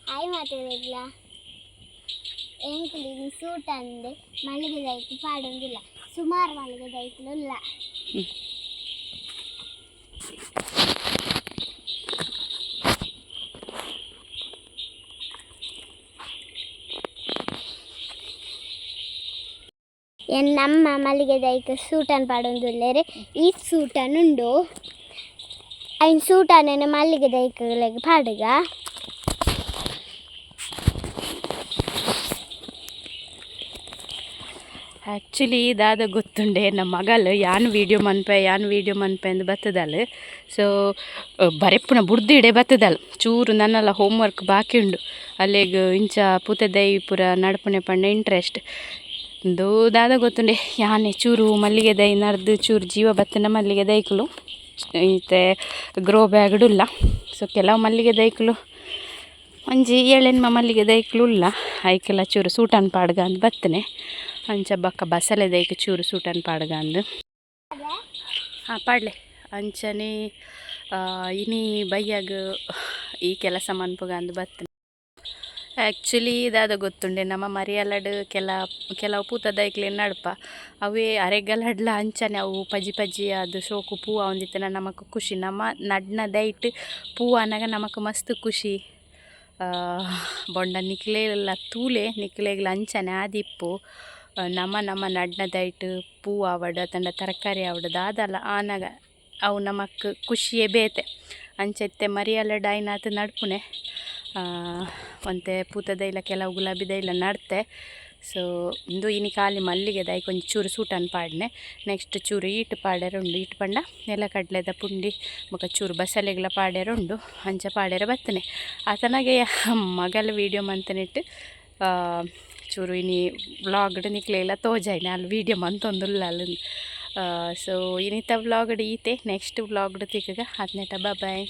hi ಮಾತಾಡಿಲ್ಲ ಎಂಕ್ಲಿಗೆ suit ಅಂದೆ ಮಲ್ಲಿಗೆ ದೈತು ಪಾಡೊಂದಿಲ್ಲ ಸುಮಾರು ಮಲ್ಲಿಗೆ ದೈತಲು ಇಲ್ಲ ನಮ್ಮ ಮಲ್ಲಿಗೆ ದೈತು ಸೂಟನ್ ಪಾಡೊಂದುಲ್ಲೇರೆ ಈ ಸೂಟನುಂಡು ಐನ್ ಸೂಟನೇನು ಮಲ್ಲಿಗೆ ದೈಕಲೆಗ್ ಪಾಡುಗ ಆ್ಯಕ್ಚುಲಿ ದಾದ ಗೊತ್ತುಂಡೆ ನಮ್ಮ ಮಗಳು ಯಾನ್ ವೀಡಿಯೋ ಮನ್ಪೆ ಅಂದು ಬತ್ತದಲ್ಲ ಸೊ ಬರೆಪ್ಪುನ ಬುಡ್ದಿಡೆ ಬತ್ತದಲ್ಲ ಚೂರು ನನ್ನೆಲ್ಲ ಹೋಮ್ವರ್ಕ್ ಬಾಕಿ ಉಂಡು ಅಲ್ಲಿಗೆ ಇಂಚ ಪೂತದೈ ಪೂರ ನಡ್ಪುನೆ ಪಂಡ ಇಂಟ್ರೆಸ್ಟ್ ಇಂದು ದಾದ ಗೊತ್ತುಂಡೆ ಯಾನೆ ಚೂರು ಮಲ್ಲಿಗೆ ದೈ ನಡ್ದು ಚೂರು ಜೀವ ಬತ್ತನ ಮಲ್ಲಿಗೆ ದೈಕಲು ಮತ್ತೆ ಗ್ರೋ ಬ್ಯಾಗ್ಡುಲ್ಲ ಸೊ ಕೆಲವು ಮಲ್ಲಿಗೆ ದೈಕಲು ಒಂಜಿ ಏಳೆನ್ಮ ಮಲ್ಲಿಗೆ ದೈಕಲು ಇಲ್ಲ ಐಕೆಲ್ಲ ಚೂರು ಸೂಟನ್ ಪಾಡ್ಗ ಅಂತ ಬತ್ತನೆ ಅಂಚ ಬಕ್ಕ ಬಸಳೆ ದೈಕ ಚೂರು ಸೂಟನ್ ಪಾಡ್ಗ ಅಂದು ಪಾಡ್ಲೆ ಅಂಚನೆ ಇನಿ ಬೈಯಾಗ ಈ ಕೆಲಸ ಮನ್ಪುಗ ಅಂದು ಬತ್ತನೆ ಆ್ಯಕ್ಚುಲಿ ಇದಾದ ಗೊತ್ತುಂಡೆ ನಮ್ಮ ಮರಿಯಲ್ಲಡ್ ಕೆಲವು ಪೂತ ದೈಕ್ಲೆ ನಡ್ಪ ಅವೇ ಅರೆಗಲಡ್ಲ ಅಂಚನೆ ಅವು ಪಜಿ ಅದು ಸೋಕು ಪೂ ಒಂದಿತ್ತನ ನಮಕ್ ಖುಷಿ ನಮ್ಮ ನಡ್ನ ದೈಟ್ ಪೂ ಅನ್ನಗ ನಮಕ್ ಮಸ್ತ್ ಖುಷಿ ಬೊಂಡ ನಿಕ್ಲೆಲ್ಲ ತೂಲೆ ನಿಕ್ಲೆಗ್ಲ ಅಂಚನೆ ಆದಿಪ್ಪು ನಮ್ಮ ನಡ್ನ ದೈಟ್ ಪೂ ಆವಡ್ ತಂಡ ತರಕಾರಿ ಆವಡ್ ದಾದಲ್ಲ ಆನಗ ಅವು ನಮಕ್ ಖುಷಿಯೇ ಬೇತೆ ಅಂಚೆತ್ತೆ ಮರಿಯಲ್ಲಡ್ ಐನಾತ್ ನಡ್ಪುನೆ ಒಂತೆ ಪೂತದೈಲ ಕೆಲವು ಗುಲಾಬಿ ದೈಲ ನಡ್ತೆ ಸೊ ಇಂದು ಇನಿ ಖಾಲಿ ಮಲ್ಲಿಗೆ ದೈ ಕೊಂಚ ಚೂರು ಸೂಟನ್ ಪಾಡ್ನೆ ನೆಕ್ಸ್ಟ್ ಚೂರು ಈಟ್ ಪಾಡ್ಯರುಂಡು ಈಟ್ ಪಂಡ ನೆಲಕಡ್ಲೆದ ಪುಂಡಿ ಬೊಕ ಚೂರು ಬಸಳೆಗ್ಲ ಪಾಡ್ಯರುಂಡು ಅಂಚ ಪಾಡ್ಯರ ಬತ್ತನೆ ಆತನಗೆ ಮಗಲ ವೀಡಿಯೋ ಮಂತನಿಟ್ಟು ಚೂರು ಇನಿ ವ್ಲಾಗ್ಡ್ ನಿಕ್ಲೆಲ್ಲ ತೋಜಾಯ್ನೆ ಅಲ್ಲಿ ವೀಡಿಯೋ ಮಂತೊಂದುಲ್ಲ ಅಲ್ಲಿ ಸೊ ಇನಿತ ವ್ಲಾಗ್ಡ್ ಈತೆ ನೆಕ್ಸ್ಟ್ ವ್ಲಾಗ್ಡ್ ತಿಕ್ಕಗ ಅದ್ನೆಟ ಬಾಯ್